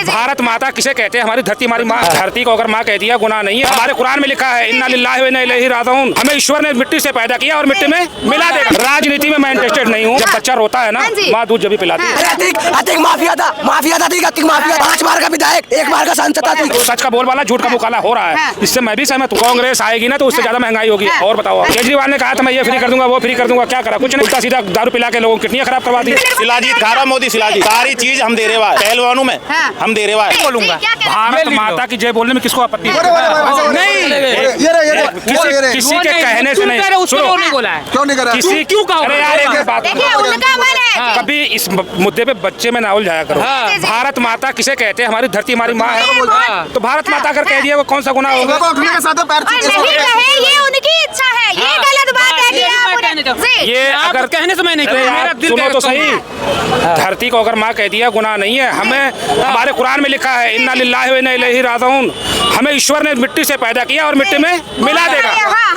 भारत माता किसे कहते हैं? हमारी धरती हमारी माँ। धरती को अगर माँ कह दिया गुनाह नहीं है। हमारे कुरान में लिखा है इन्ना लिल्लाहि व इन्ना इलैहि राजिऊन। हमें ईश्वर ने मिट्टी से पैदा किया और मिट्टी में मिला देगा। राजनीति में मैं इंटरेस्टेड नहीं हूँ। जब बच्चा रोता है ना, माँ दूध जब भी पिलाती है। अतिक माफिया था, अतिक माफिया। 5 बार का विधायक, 1 बार का सांसद था। सच का बोलबाला झूठ का मुकाला हो रहा है। इससे मैं भी सहमत हूँ। कांग्रेस आएगी ना तो उससे ज्यादा महंगाई होगी। और बताओ, केजरीवाल ने कहा था मैं ये फ्री कर दूंगा वो फ्री कर दूंगा, क्या करा? कुछ नहीं, उल्टा सीधा दारू पिला के लोगों की किडनी खराब करवा दी। शिलाजीत खारा मोदी शिलाजीत सारी चीज हम दे रहे हैं पहलवानों में, हम दे रहे हैं। बोलूंगा भारत माता की जय बोलने में किसको आपत्ति नहीं? किसी के कहने से नहीं। क्यों नहीं करा? किसी क्यों कहा? अरे यार एक बात, कभी इस मुद्दे पे बच्चे में ना उलझाया करो। भारत माता किसे कहते हैं? हमारी धरती हमारी माँ है। तो भारत माता अगर कह दिया वो कौन सा गुनाह होगा? ये उनकी इच्छा है, ये गलत बात है। ये अगर कहने से मैं नहीं कहूँ, सुनो तो सही। धरती को अगर माँ कह दिया गुनाह नहीं है। हमें हमारे कुरान में लिखा है इन्ना लिल्लाहि व इन्ना इलैहि राजिऊन। हमें ईश्वर ने मिट्टी से पैदा किया और मिट्टी में मिला देगा।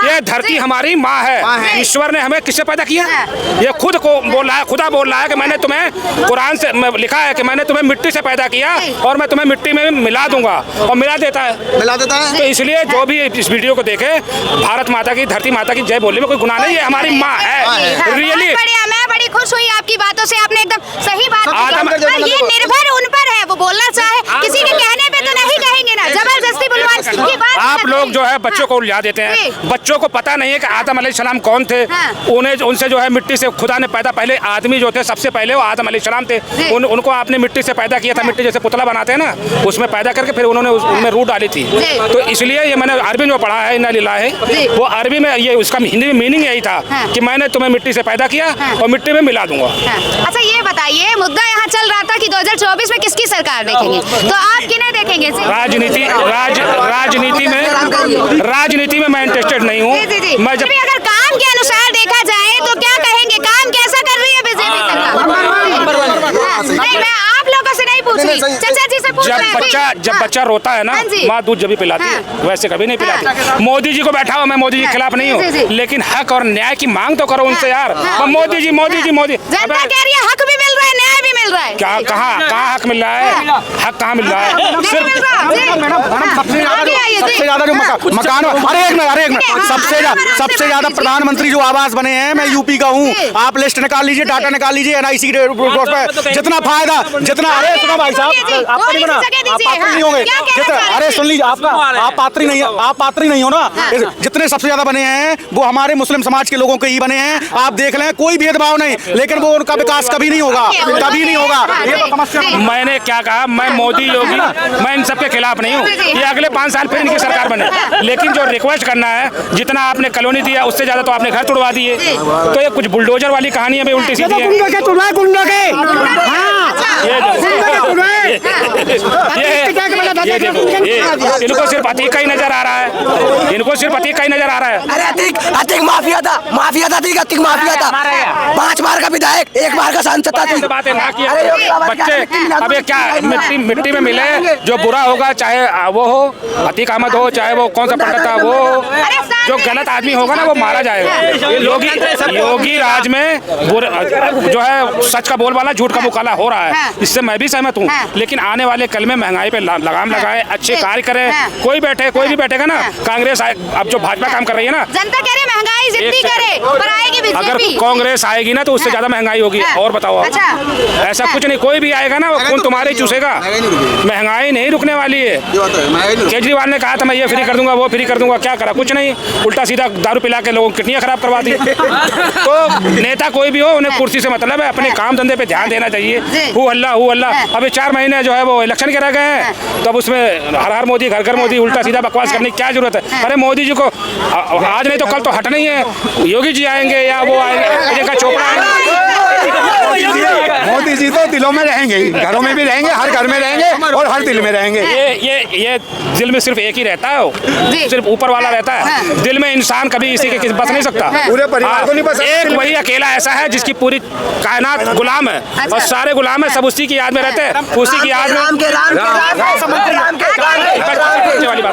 ये धरती हमारी माँ है। ईश्वर ने हमें किससे पैदा किया? ये खुद को बोल रहा है, खुदा बोल रहा है कि मैंने तुम्हें कुरान से लिखा है कि मैंने तुम्हें मिट्टी से पैदा किया और मैं तुम्हें मिट्टी में मिला दूंगा, और मिला देता है। तो इसलिए जो भी इस वीडियो को देखे, भारत माता की धरती माता की जय बोलने में कोई गुनाह नहीं है। हमारी माँ है। रियली मैं बड़ी खुश हुई आपकी बातों से। आपने एकदम सही बात की। ये निर्भर उन पर है, वो बोलना चाहे। किसी के कहने पे तो नहीं कहेंगे ना, जबरदस्ती बुलवाने की बात। आप लोग जो है बच्चों को उलझा देते हैं। बच्चों को पता नहीं है कि आदम अलैहिस्सलाम कौन थे। उन्हें उनसे जो है मिट्टी से खुदा ने पैदा, पहले आदमी जो थे सबसे पहले वो आदम अलैहिस्सलाम थे। उनको आपने मिट्टी से पैदा किया था। मिट्टी जैसे पुतला बनाते हैं ना, उसमें पैदा करके फिर उन्होंने उनमें रूह डाली थी। तो इसलिए ये मैंने अरबी में पढ़ा है इन्ना लिल्लाहि, वो अरबी में ये उसका हिंदी में मीनिंग यही था कि मैंने तुम्हें मिट्टी से पैदा किया और मिट्टी में मिला दूंगा। अच्छा ये बताइए, मुद्दा यहाँ चल रहा था कि 2024 में किसकी सरकार देखेंगे, तो आप किन्हें देखेंगे? राजनीति में मैं इंटरेस्टेड नहीं हूँ। मैं जब अगर काम के अनुसार देखा जाए तो क्या कहेंगे? काम कैसा कर रही है बीजेपी सरकार? नहीं, मैं आप लोगों से नहीं पूछ रही, चाचा जी से पूछ रही हूँ। जब बच्चा रोता है ना, माँ दूध जब भी पिलाती है, वैसे कभी नहीं पिलाती। मोदी जी को बैठा हो, मैं मोदी जी के खिलाफ नहीं हूँ, लेकिन हक और न्याय की मांग तो करो उनसे यार। मोदी जी जनता कह रही है हक भी मिल रहा है, न्याय भी मिल रहा है। क्या कहाँ हक मिल रहा है? हक कहाँ मिल रहा है? सबसे ज्यादा जो मकान, अरे एक मिनट, सबसे ज्यादा प्रधानमंत्री जो आवास बने हैं, मैं यूपी का हूँ। आप लिस्ट निकाल लीजिए, डाटा निकाल लीजिए, NIC पे जितना फायदा, जितना, अरे सुनो भाई साहब, आपका नहीं बना, आप पात्र नहीं होंगे। अरे सुन लीजिए, आप पात्र नहीं हो ना। जितने सबसे ज्यादा बने हैं वो हमारे मुस्लिम समाज के लोगों के ही बने हैं। आप देख लें, कोई भेदभाव नहीं, लेकिन वो उनका विकास कभी नहीं होगा। ये तो समस्या। मैंने क्या कहा? मैं मोदी योगी, मैं इन सब के खिलाफ नहीं हूँ। ये अगले 5 साल फिर इनकी सरकार बने, लेकिन जो रिक्वेस्ट करना है, जितना आपने कॉलोनी दिया उससे ज्यादा तो आपने घर तोड़वा दिए। तो ये कुछ बुलडोजर वाली कहानी है, उल्टी सीधी है। इनको सिर्फ अतीक का ही नजर आ रहा है, इनको सिर्फ अतीक का ही नजर आ रहा है। अरे अतिक माफिया था, अतिक माफिया था। 5 बार का विधायक, 1 बार का सांसद था। बातें ना किया बच्चे। अब ये क्या मिट्टी में मिले, जो बुरा होगा, चाहे वो हो अतीक अहमद हो, चाहे वो कौन सा पंडित था वो हो, जो गलत आदमी होगा ना वो मारा जाएगा। योगी राज में जो है सच का बोलबाला झूठ का मुकाला हो रहा है। इससे मैं भी सहमत हूँ, लेकिन आने वाले कल में महंगाई पे लगाम लगाए, अच्छे कार्य करें। कोई भी बैठेगा ना, कांग्रेस अब जो भाजपा काम कर रही है ना, जनता कह रही है महंगाई जितनी करे पर आएगी बीजेपी। अगर कांग्रेस आएगी ना तो उससे ज्यादा महंगाई होगी। और बताओ आप, ऐसा कुछ नहीं, कोई भी आएगा ना वो खून तुम्हारे चूसेगा। महंगाई नहीं रुकने वाली है। केजरीवाल ने कहा था मैं ये फ्री कर दूंगा वो फ्री कर दूंगा, क्या करा? कुछ नहीं, उल्टा सीधा दारू पिला के लोगों की किडनियां खराब करवा दी। तो नेता कोई भी हो, उन्हें कुर्सी से मतलब है, अपने काम धंधे पे ध्यान देना चाहिए। हु अल्लाह। अभी 4 महीने जो है वो इलेक्शन के रह गए हैं, तब उसमें हर हर मोदी घर घर मोदी उल्टा सीधा बकवास करने की क्या जरूरत है? अरे मोदी जी को आज नहीं तो कल तो हटना ही है। योगी जी आएंगे या वो आएंगे, प्रियंका चोपड़ा आएंगे। मोदी जी तो दिलों में रहेंगे, घरों में भी रहेंगे, हर घर में रहेंगे और हर दिल में रहेंगे। ये दिल में सिर्फ एक ही रहता है, सिर्फ ऊपर वाला रहता है। दिल में इंसान कभी इसी के बस नहीं सकता। पूरे परिवार को नहीं बस। एक वही अकेला ऐसा है जिसकी पूरी कायनात गुलाम है, और सारे गुलाम है, सब उसी की याद में रहते हैं, उसी की याद में।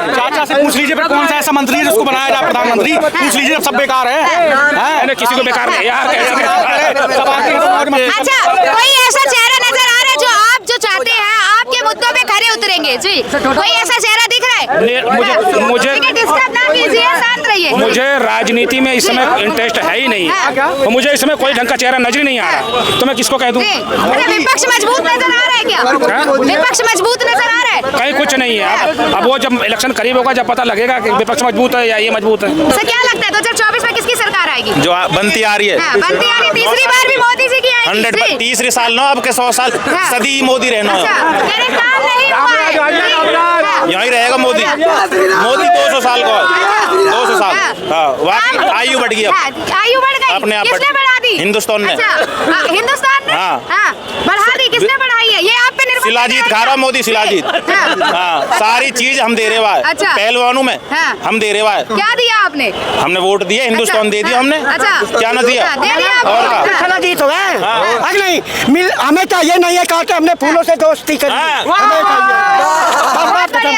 चाचा से पूछ लीजिए कौन सा ऐसा मंत्री है जिसको बनाया जाए प्रधानमंत्री? पूछ लीजिए, सब बेकार है। किसी को बेकार नहीं यार। अच्छा, कोई ऐसा चेहरा नजर आ रहा है जो आप जो चाहते हैं, आपके मुद्दों पे खरे करेंगे जी? कोई ऐसा चेहरा दिख रहा है? मुझे ठीक है, डिस्टर्ब ना कीजिए, शांत रहिए। मुझे राजनीति में इस समय इंटरेस्ट है ही नहीं, तो मुझे इस समय कोई ढंग का चेहरा नजर ही नहीं आ रहा, तो मैं किसको कह दूं? अरे विपक्ष मजबूत नजर आ रहा है क्या? विपक्ष मजबूत नजर आ रहा है? कहीं कुछ नहीं है। अब वो जब इलेक्शन करीब होगा जब पता लगेगा कि विपक्ष मजबूत है या ये मजबूत है। सर क्या लगता है 2024 में किसकी सरकार आएगी? जो बनती आ रही है, बनती आ रही, तीसरी बार भी मोदी जी की आएगी? 100 तीसरे साल ना, अब के 100 साल सदी मोदी रहना है। काम नहीं हुआ है। यही रहेगा मोदी। मोदी 200 साल को है, 200 साल। हाँ, वाकई आयु बढ़ गई अब। आयु बढ़ गई, अपने आप किसने बढ़ा दी? हिंदुस्तान ने। हिंदुस्तान ने बढ़ा दी, किसने बढ़ाई है? ये आप पे निर्भर शिलाजीत खा रहा मोदी, शिलाजीत। हाँ, सारी चीज हम दे रहे हुआ है। अच्छा। पहलवानों में हम दे रहे हुआ है। क्या दिया आपने? हमने वोट दिया, हिंदुस्तान दे दिया हमने। अच्छा, क्या ना दिया? दे दिया और का जीत हो गए। नहीं हमें चाहिए नहीं है, कहा हमने फूलों से दोस्ती करी।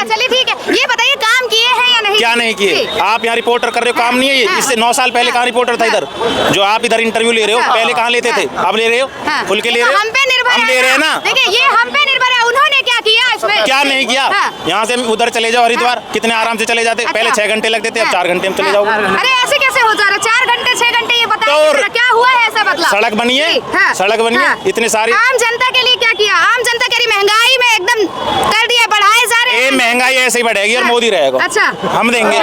चलिए ठीक है, ये बताइए काम किए हैं या नहीं? क्या नहीं किए? आप यहाँ रिपोर्टर कर रहे हो, काम नहीं है ये? इससे 9 साल पहले कहाँ रिपोर्टर था इधर? जो आप इधर इंटरव्यू ले रहे हो, पहले कहाँ लेते थे? अब ले रहे हो? खुल के ले रहे हो? हम पे निर्भर हम ले रहे हैं ना। देखिए ये हम पे निर्भर है, उन्होंने क्या किया इसमें? क्या नहीं किया? यहाँ से उधर चले जाओ हरिद्वार, कितने आराम से चले जाते। पहले 6 घंटे लगते थे, अब 4 घंटे में चले जाओ। अरे ऐसे कैसे हो जा रहा है? 4 घंटे 6 घंटे, ये बताइए तो क्या हुआ है ऐसा बदलाव? सड़क बनी है, सड़क बनी है, इतने सारे। आम जनता के लिए क्या किया? आम जनता कह रही महंगाई में एकदम कर दिया, बढ़ाए जा रहे हैं। महंगाई ऐसे ही बढ़ेगी और मोदी रहेगा। अच्छा, हम देंगे।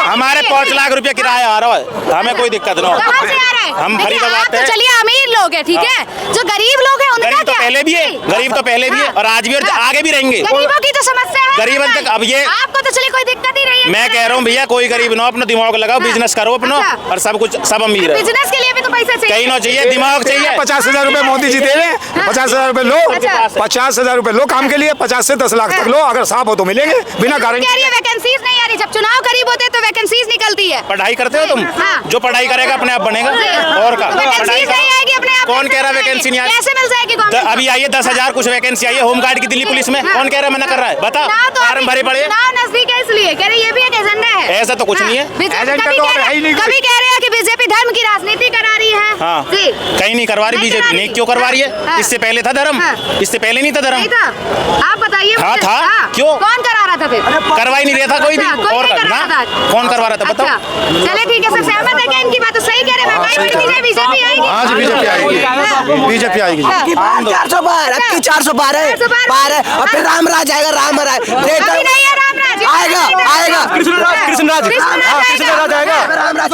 हमारे 5 लाख रुपया किराया आ रहा है, हमें कोई दिक्कत ना। कहाँ से आ रहा है? हम देखिए, फरीदाबाद आप तो है। चलिए अमीर लोग हैं, ठीक है, जो गरीब लोग हैं उनका गरीब तो क्या? पहले भी है, गरीब तो पहले भी है और आज भी और आगे भी रहेंगे। गरीबों की तो समस्या है। गरीबन तक अब ये आपको तो चलिए कोई दिक्कत ही नहीं है। मैं कह रहा हूँ भैया, कोई गरीब ना, अपना दिमाग लगाओ, बिजनेस करो अपना, और सब कुछ सब अमीर है। बिजनेस के लिए भी तो पैसा चाहिए। कहीं ना चाहिए, दिमाग चाहिए। 50,000 रुपए मोदी जी दे रहे हैं, 50,000 रुपए लो, 50,000 रुपए लो काम के लिए, 50 से 10 लाख तक लो, अगर साफ हो तो मिलेंगे, बिना गारंटी। वैकेंसीज नहीं आ रही, जब चुनाव करीब होते हैं तो वैकेंसीज निकलती है। पढ़ाई करते हो तुम? जो पढ़ाई करेगा अपने आप बनेगा। और का पढ़ाई नहीं आएगी अपने आप? कौन कह रहा है वैकेंसी नहीं आएगी? कैसे मिल जाएगी? अभी आई है 10,000 कुछ वैकेंसी आई है होमगार्ड की दिल्ली पुलिस में। कौन कह रहा है मना कर रहा है? बता, फॉर्म भरे पड़े। चुनाव नजदीक है इसलिए कह रही, ये भी एक एजेंडा है। ऐसा तो कुछ नहीं है। कभी कह रहे हैं कि बीजेपी धर्म की राजनीति करा रही है। हाँ, कहीं नहीं करवा रही बीजेपी ने। क्यों करवा रही है? इससे पहले था धर्म, इससे पहले नहीं था धर्म। आप बताइए। हाँ था, क्यों? कौन करा रहा था फिर? करवा ही नहीं रहा था कोई भी। और ना कौन करवा रहा था बताओ? चले ठीक है, सब सहमत है क्या इनकी बात? तो सही कह रहे हैं, महंगाई बढ़ती है, बीजेपी आएगी। हाँ जी, बीजेपी आएगी, बीजेपी आएगी। 400 पार, अब की 400 पार है, पार है, और फिर रामराज आएगा, रामराज अभी नहीं है रामराज, आएगा, आएगा कृष्णराज, कृष्णराज आएगा, रामराज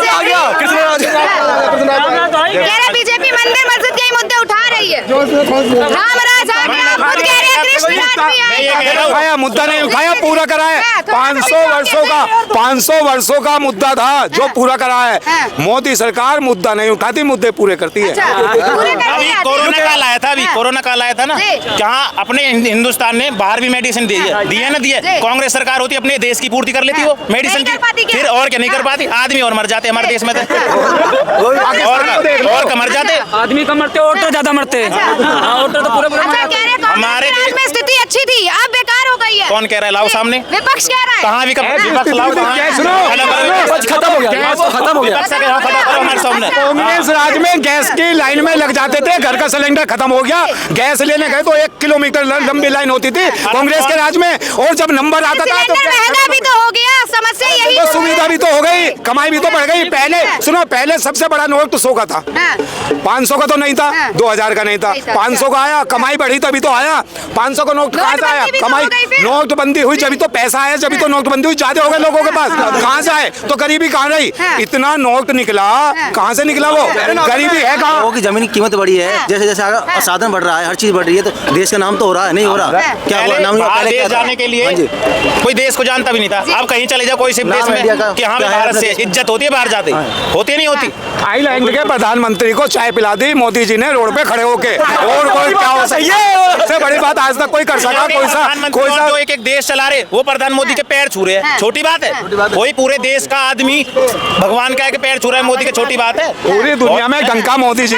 आ गया, कृष्णराज। कह रहे बीजेपी मंदिर मस्जिद के ही मुद्दे उठा रही है। रामराज आ गया, खुद कह रहे हैं कृष्णराज भी आएगा। उठाया, मुद्दा नहीं उठाया, पूरा करा है। 500 वर्षों का मुद्दा था जो पूरा करा है। मोदी सरकार मुद्दा नहीं उठाती, मुद्दे पूरे करती है। अभी कोरोना काल आया था, अभी कोरोना काल आया था ना, जहाँ अपने हिंदुस्तान ने बाहर भी मेडिसिन दी है ना, दिए। कांग्रेस सरकार होती अपने देश की पूर्ति कर लेती वो मेडिसिन की, फिर और क्या नहीं कर पाती? आदमी और मर जाते हमारे देश में और मर जाते आदमी कम मरते, ऑटो ज्यादा मरते। ऑटो तो पूरे हमारे देश में स्थिति अच्छी थी, अब बेकार हो गई है। कौन कह रहा है? लाओ सामने। विपक्ष कह रहा है। कहाँ विपक्ष लाओ, खत्म हो गया, खत्म हो गया। हमारे सामने कांग्रेस राज में गैस की लाइन में लग जाते थे, घर का सिलेंडर खत्म हो गया, गैस लेने गए तो 1 किलोमीटर लंबी लाइन होती थी कांग्रेस के राज में। और जब नंबर आता था तो महंगा भी तो हो गया, समस्या यही है। सुविधा भी तो हो गई, कमाई भी तो बढ़ गई। पहले सुनो, पहले सबसे बड़ा नोट तो 100 का था, 500 का तो नहीं था, 2000 का नहीं था, 500 का आया, कमाई बढ़ी तभी तो आया। 500 का नोट कहाँ से आया? कमाई, नोटबंदी हुई जब तो पैसा आया, जब तो नोटबंदी हुई, ज्यादा हो गए लोगों के पास, कहाँ से आए? तो गरीबी कहाँ रही? इतना नोट निकला, कहाँ से निकला वो? गरीबी है कहाँ? लोगों की जमीन की कीमत बढ़ी है, जैसे जैसे आगे साधन बढ़ रहा है, हर चीज बढ़ रही है, तो देश का नाम तो हो रहा है, नहीं हो रहा? क्या हुआ? नाम बाहर देश जाने के लिए कोई देश को जानता भी नहीं था। अब कहीं चले जाओ कोई सिर्फ देश में कि हाँ भारत से इज्जत होती है, बाहर जाते होती नहीं होती। थाईलैंड के प्रधानमंत्री को चाय पिला दी मोदी जी ने रोड पे खड़े होके, और कोई क्या हो सही है? सबसे बड़ी बात आज तक कोई कर सका? कोई सा जो एक देश चला रहे वो प्रधान मोदी के पैर छू रहे हैं, छोटी बात है? कोई पूरे देश का आदमी भगवान का पैर छू रहा है मोदी के, छोटी बात है? पूरी दुनिया में डंका मोदी जी